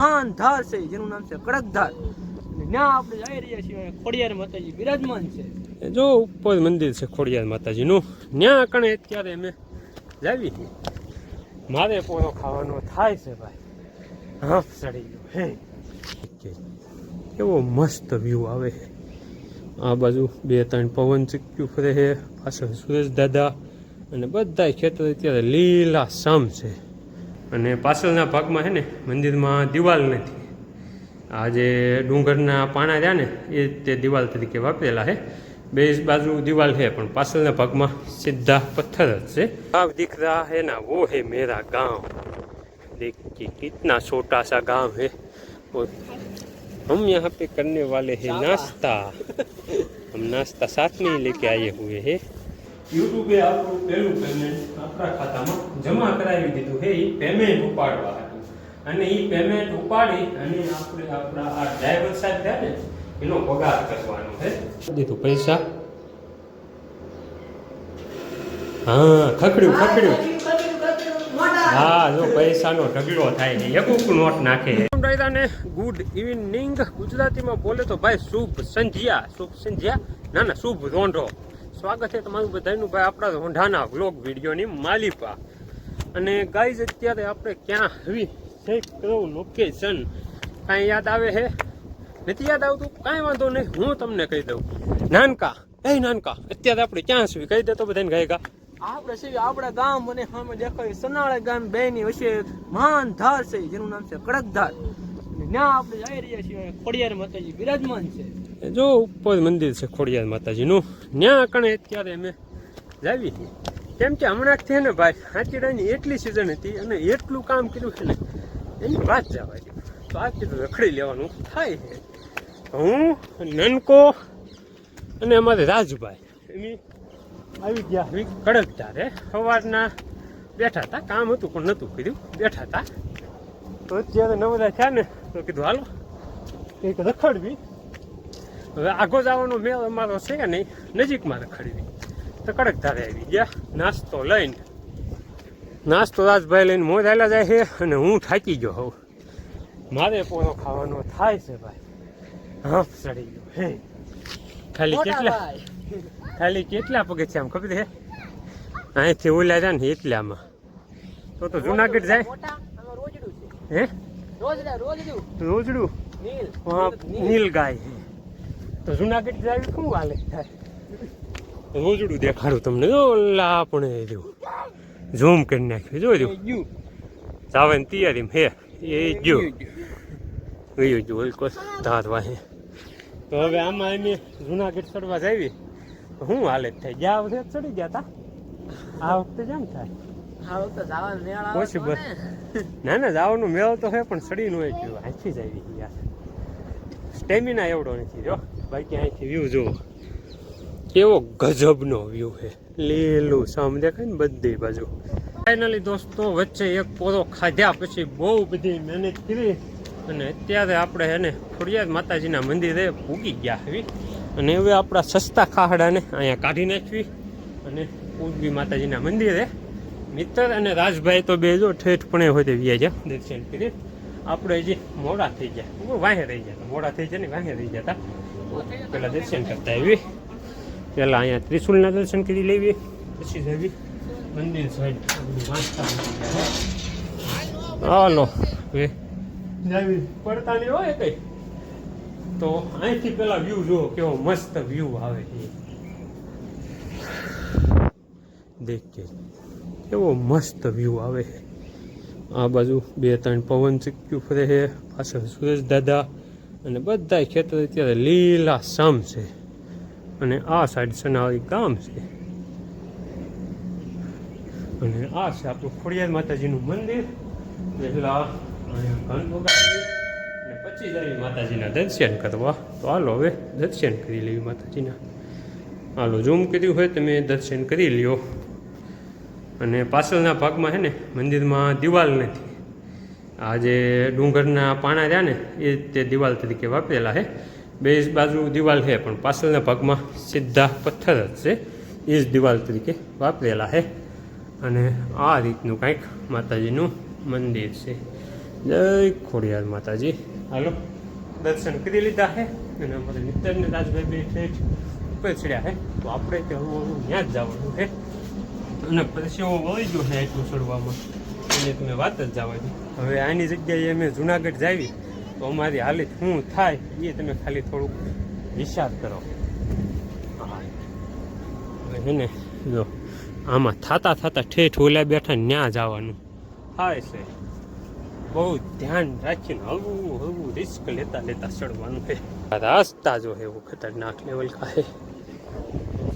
ધાર છે જેનું નામ છે કડકધાર. ત્યાં આપણે જઈ રહ્યા છીએ. ખોડિયાર માતાજી બિરાજમાન છે. જો ઉપર મંદિર છે ખોડિયાર માતાજીનું. ત્યાં કણે અત્યારે અમે જાવી છીએ. મારે પોરો ખાવાનો થાય છે ભાઈ. હફ ચડી ગયો હે. કેવો મસ્ત વ્યૂ આવે છે. આ બાજુ 2-3 પવન ચીક્યું ફરે છે. પાછળ સુરેશ દાદા અને બધા ખેતર અત્યારે લીલા સમ છે. અને પાછળના ભાગમાં છે ને મંદિરમાં દિવાલ નથી. આ જે ડુંગરના પાણા રહ્યા ને એ તે દિવાલ તરીકે વાપરેલા છે. બે બાજુ દિવાલ है પણ પાછળના ભાગમાં सीधा पत्थर से। अब दिख रहा है ना वो है मेरा गांव। देखिए कितना छोटा सा गांव है और हम यहाँ पे करने वाले हैं नाश्ता। हम नाश्ता साथ में ही लेके आए हुए हैं। यूट्यूबे आपको पहलू पेमेंट अपना खाता में जमा कराવી દીધું છે। એ પેમેન્ટ ઉપાડવા હતું અને એ પેમેન્ટ ઉપાડી અને આપણે આપણા આ ડ્રાઈવર સાહેબ છે ને એનો પગાર કરવાનો છે। દીધું પૈસા। હા ખખડ્યું ખખડ્યું। હા જો પૈસાનો ઢગલો થાય છે। એક નોટ નાખે ને। ગુડ ઇવનિંગ ગુજરાતીમાં બોલે તો ભાઈ શુભ સંધ્યા। શુભ સંધ્યા ના ના શુભ રોંઢો। સ્વાગત છે તમારું બધાનું ભાઈ આપણા રોંઢાના વ્લોગ વિડીયોની માલિપા। અને ગાઈઝ અત્યારે આપણે ક્યાં આવી છે લોકેશન કાંઈ યાદ આવે છે? નથી યાદ આવતું? કાંઈ વાંધો નહીં, હું તમને કહી દઉં। નાનકા નાનકા અત્યારે આપણે ક્યાં છીએ કહી દે તો બધાને ગાયકા। આપણે છે આપણા ગામ અને સામે દેખાય સનાળા ગામ બે ની વચ્ચે મહાન ધાર છે જેનું નામ છે કડકધાર। ત્યાં આપણે જઈ રહ્યા છીએ। ખોડિયાર માતાજી બિરાજમાન છે। જો ઉપર મંદિર છે ખોડિયાર માતાજીનું। ત્યાં કણે અત્યારે અમે જાવી છીએ કેમ કે હમણાં છે ને ભાઈ હાથીડાની એટલી સિઝન હતી અને એટલું કામ કર્યું છે ને એની વાત જવા દે। તો આ કીધું રખડી લેવાનું થાય છે। હું નનકો અને અમારે રાજભાઈ એની આવી ગયા કડકધાર। સવારના બેઠા હતા, કામ હતું પણ નહોતું કર્યું, બેઠા હતા। તો અત્યારે નવરા થયા ને તો કીધું હાલો કંઈક રખડવી। હવે આગો જવાનો મેળ અમારો છે નહીં, નજીકમાં રખડવી તો કડકધારે આવી ગયા નાસ્તો લઈને। નાસ્તો રાજભાઈ લઈને મોજ આવેલા જાય છે અને હું થાકી ગયો હોઉં। મારે પોરો ખાવાનો થાય છે ભાઈ। હફ ચડી ગયો હે। ખાલી કેટલા પગથિયા આમ ખબર છે? અહીંથી ઓલા જાય ને એટલામાં તો જુનાગઢ જાય હે? રોજડું નીલ ગાય તો જુનાગઢ જાય શું હાલે થાય? રોજડું દેખાડું તમને। ઓલા આપણે ઝૂમ કરી નાખ્યું જોજો જવાની તૈયારી હે। એ ગયું ગયું જો ધારવા હે। તો હવે આમાં અમે જુનાગઢ ચડવા જાવી તો શું હાલત થાય? ગયા વખતે ચડી ગયા હતા, આ વખતે જેમ થાય પોસિબલ ના ના જવાનો મેળો તો છે પણ ચડી નો ગયો અહીંથી જ આવી ગયા। સ્ટેમિના એવડો નથી જો બાકી અહીંથી વ્યૂ જુઓ કેવો ગજબનો વ્યૂ છે। લીલું સામ દેખાય ને બધી બાજુ। ફાઇનલી દોસ્તો વચ્ચે એક પોરો ખાધ્યા પછી બહુ બધી મહેનત કરી અને અત્યારે આપણે એને ખોડિયાર માતાજીના મંદિરે પૂગી ગયા આવી અને હવે આપણા સસ્તા ખાહડાને અહીંયા કાઢી નાખવી અને પૂજવી માતાજીના મંદિરે। મિત્ર અને રાજભાઈ તો બે જો ઠેઠપણે હોય તે વ્યા ગયા દર્શન કરી। આપણે હજી મોડા થઈ ગયા, વાહે રહી ગયા, મોડા થઈ જાય ને વાહે રહી ગયા હતા। પેલા દર્શન કરતા આવી, પેલા અહીંયા ત્રિશુલના દર્શન કરી લેવી પછી જવી મંદિર સાઈડ હાલો હવે પડતા નહીં હોય કઈ તો અહીંથી પેલા વ્યૂ જુઓ કેવો મસ્ત વ્યૂ આવે છે। દેખીએ કેવો મસ્ત વ્યૂ આવે છે। આ બાજુ 2-3 પવન ચીક્યું ફરે છે, પાછળ સુરેશ દાદા અને બધા ખેતર અત્યારે લીલા સમ છે અને આ સાઈડ સનાળી ગામ છે અને આ છે આપણું ખોડિયાર માતાજીનું મંદિર। પહેલા ઘન વગાડી અને પછી જઈ માતાજીના દર્શન કરવા। તો હાલો હવે દર્શન કરી લેવી માતાજીના। હાલો ઝૂમ કર્યું હોય તમે દર્શન કરી લ્યો। અને પાછળના ભાગમાં છે ને મંદિરમાં દિવાલ નથી। આ જે ડુંગરના પાણા રહ્યા ને એ તે દિવાલ તરીકે વાપરેલા છે। બે બાજુ દિવાલ છે પણ પાછળના ભાગમાં સીધા પથ્થર જ છે, એ જ દિવાલ તરીકે વાપરેલા છે। અને આ રીતનું કંઈક માતાજીનું મંદિર છે। જય ખોડિયાર માતાજી. હાલો દર્શન કરી લીધા છે અને અમારે મિત્રને રાજભાઈ બે ઠેઠ ઉપર ચડ્યા છે તો આપણે ત્યાં ત્યાં જ જવાનું છે અને પછી હું વળી ગયો છે એટલું ચડવામાં એટલે તમે વાત જ જવા દો. હવે આની જગ્યાએ અમે જુનાગઢ જાવી તો અમારી હાલત શું થાય એ તમે ખાલી થોડુંક વિચાર કરો. હા હવે છે ને જો આમાં થતા ઠેઠ ઓલા બેઠા ન્યા જવાનું થાય છે. બહુ ધ્યાન રાખીને હળવું રિસ્ક લેતા ચढ़વાનું है. रास्ता जो है वो खतरनाक लेवल का है.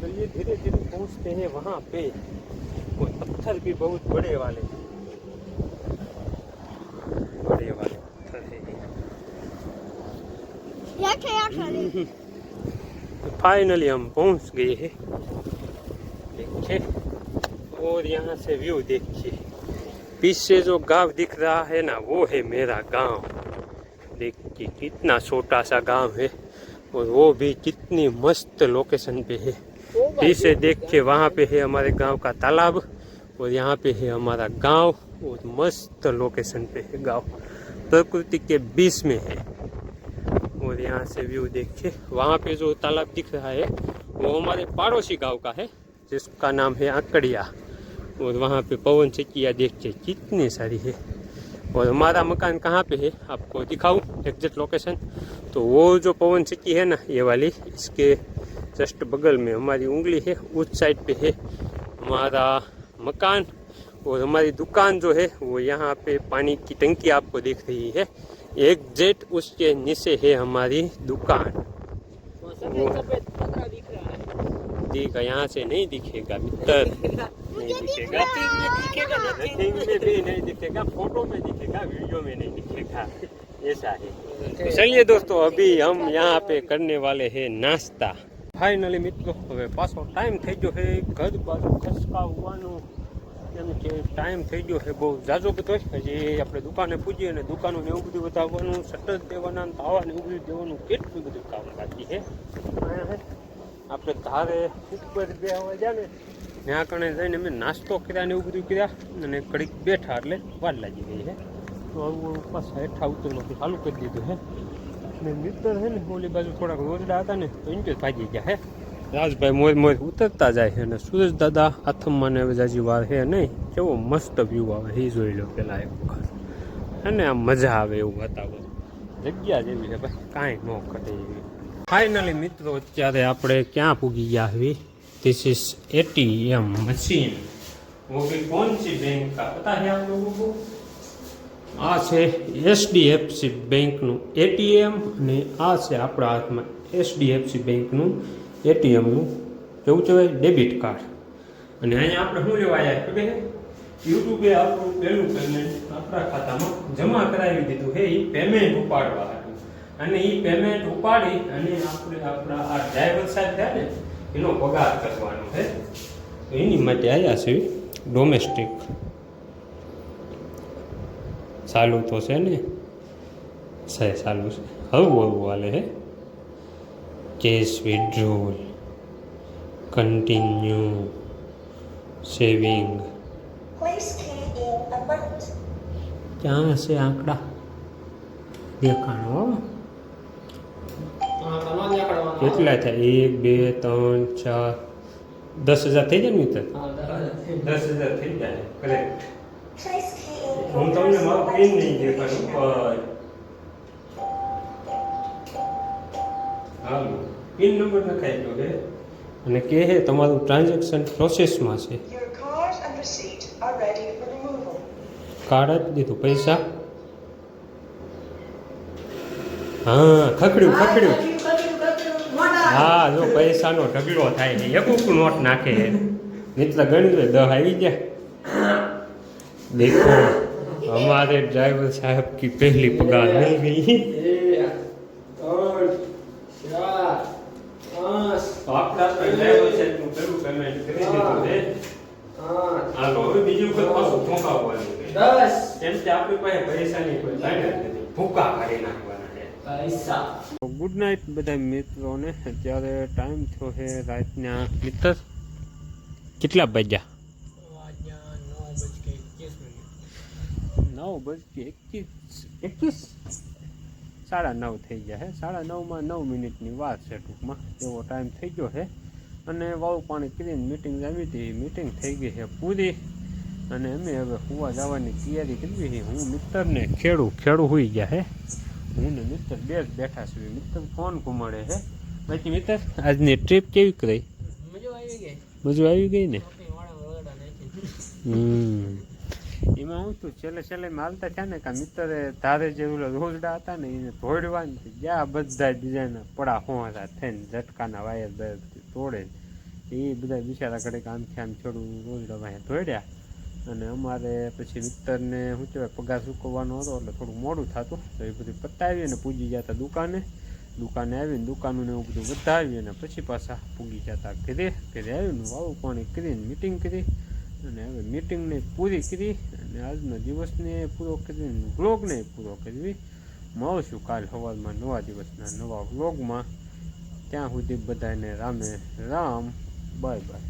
चलिए धीरे धीरे पहुंचते हैं वहाँ पे. कोई पत्थर भी बहुत बड़े वाले पत्थर है. फाइनली हम पहुंच गए हैं. देखिए और यहाँ से व्यू देखिए. पीछे जो गांव दिख रहा है ना वो है मेरा गांव. देखिए कितना छोटा सा गांव है और वो भी कितनी मस्त लोकेशन पे है. पीछे देखिए वहाँ पे है हमारे गांव का तालाब और यहाँ पे है हमारा गांव और मस्त लोकेशन पे है गांव. प्रकृति के बीच में है. और यहाँ से व्यू देखिए. वहाँ पे जो तालाब दिख रहा है वो हमारे पड़ोसी गांव का है जिसका नाम है आकड़िया. और वहाँ पे पवन चक्कियाँ देखिए कितनी सारी है. और हमारा मकान कहाँ पे है आपको दिखाऊं एग्जैक्ट लोकेशन. तो वो जो पवन चक्की है ना ये वाली इसके जस्ट बगल में हमारी उंगली है उस साइड पे है हमारा मकान. और हमारी दुकान जो है वो यहाँ पे पानी की टंकी आपको दिख रही है. एग्जैक्ट उसके नीचे है हमारी दुकान. दिखेगा यहाँ से नहीं दिखेगा मित्र. नहीं दिखेगा. नथिंग में भी नहीं दिखेगा. फोटो में दिखेगा वीडियो में नहीं दिखेगा. ऐसा है. तो चलिए दोस्तों अभी हम यहाँ पे करने वाले हैं नाश्ता. फाइनली मित्रों હવે પાછો ટાઈમ થઈ ગયો છે ઘર બાજુ ખસકાવવાનો. એમ કે ટાઈમ થઈ ગયો છે બહુ ઝાઝો બધો. હજી આપણે દુકાને પૂજીએ અને દુકાનો ને એવું બધું બતાવવાનું શટર દેવાના તાવા ને એવું બધું દેવાનું કેટલું બધું કામ બાકી છે. આપણે ધારે ઉપર બેસવા જાય ને ત્યાં કણે જઈને અમે નાસ્તો કર્યા ને એવું બધું કર્યા અને ઘડીક બેઠા એટલે વાર લાગી ગઈ છે. તો આવું પાછા હેઠા ઉતરમાંથી ચાલુ કરી દીધું છે. ને મિત્ર છે ને ઓલી બાજુ થોડાક રોજડા હતા ને તો ઇન્ટરેસ્ટ ભાગી ગયા છે. રાજભાઈ મોજ ઉતરતા જાય છે અને સુરેશ દાદા આથમમાં ને હવે જાજી વાર છે નહીં. કેવો મસ્ત વ્યૂ આવે એ જોઈ લો પહેલાં એક વખત. અને આમ મજા આવે એવું વાતાવરણ. જગ્યા જેવી છે ભાઈ કાંઈ ન ઘટે એવી. फाइनली मित्रों અત્યારે આપણે ક્યાં પૂગી ગયા હવી. This is ATM machine. वो भी कौन सी बैंक का पता है आप लोगों को. આ છે HDFC બેંકનું ATM અને આ છે આપણા હાથમાં HDFC બેંકનું ATMનું કેવું કહેવાય ડેબિટ કાર્ડ. અને અહીંયા આપણે શું લેવા આવ્યા ખબર છે યુટ્યુબે આપણું પહેલું પેમેન્ટ આપણા ખાતામાં જમા કરાવી દીધું છે. એ પેમેન્ટ ઉપાડવા હતું અને એ પેમેન્ટ ઉપાડી અને આપણે આપણા આ ડ્રાઈવર સાહેબ થયા ને એનો પગાર કરવાનો છે. તો એની માટે આવ્યા છે ડોમેસ્ટિક. ચાલુ તો છે ને ચાલુ છે હળવું હાલે છે. Cash withdrawal continue saving. ક્યાં છે આંકડા દેખાણો કેટલા થાય 1 2 3 4 10,000 થઈ જાય ને મિત્ર. 10,000 થઈ જાય કરેક્ટ. હું તમને મારું પિન નહીં દેખાડું પણ હાલો પિન નંબર લખાઈ ગયો છે અને કહે છે તમારું ટ્રાન્ઝેક્શન પ્રોસેસમાં છે. કાર્ડ જ દીધું પૈસા. હા ખખડ્યું. હા જો પૈસાનો ઢગલો થાય છે. એક નોટ નાખે મિત્ર ગણી લે 10 આવી ગયા. देखो हमारे ड्राइवर साहब की पहली पगार मिल गई. आपका ड्राइवर साहब નું પેલું પેમેન્ટ કરી દીધું છે. હાલો હવે બીજું કોઈ પાછું ઠોકાવવાનું છે. 10 કેમ કે આપણી પાસે પૈસાની કોઈ લાગત નથી. ભૂકા કાઢી નાખવાના છે પૈસા. ગુડ નાઇટ બધા મિત્રોને. અત્યારે ટાઈમ થયો છે રાતના મિત્ર કેટલા વાગ્યા 9:21. 9 9:21 9:30 થઈ ગયા છે. 9:30 9 મિનિટની વાત છે ટૂંકમાં, એવો ટાઈમ થઈ ગયો છે. અને વાવ પાણી કરીને મીટિંગ આવી હતી, મીટિંગ થઈ ગઈ છે પૂરી. અને અમે હવે સુવા જવાની તૈયારી કરવી છે. હું મિત્રને ખેડું હોઈ ગયા છે. હું ને મિત્ર બે જ બેઠા છીએ. મિત્ર ફોન ઘુમાડે છે. બાકી મિત્ર આજની ટ્રીપ કેવી કરી? મજા આવી ગઈ ને. એમાં હું છું છેલ્લે માલતા છે ને, કે મિત્રે ધારે જે ઓલા રોજડા હતા ને એને તોડવાની જ્યાં બધા બીજાના પડા હોવાના થઈને ઝટકાના વાયર તોડે, એ બધા બિચારા ઘડે આમથી આમ છોડું રોજડા વાય તોડ્યા. અને અમારે પછી મિત્રને શું કહેવાય પગાર ચૂકવવાનો હતો એટલે થોડું મોડું થતું, તો એ બધું પતાવી અને પૂજી જતા દુકાને આવીને દુકાનનું એવું બધું વધાવી અને પછી પાછા પૂગી જતા ઘરે આવીને વાવું પાણી કરીને મીટિંગ કરી. અને હવે મીટિંગને પૂરી કરી અને આજનો દિવસને પૂરો કરીને વ્લોગને પૂરો કરવી. મળશું કાલ સવારમાં નવા દિવસના નવા વ્લોગમાં. ત્યાં સુધી બધાને રામે રામ, બાય બાય.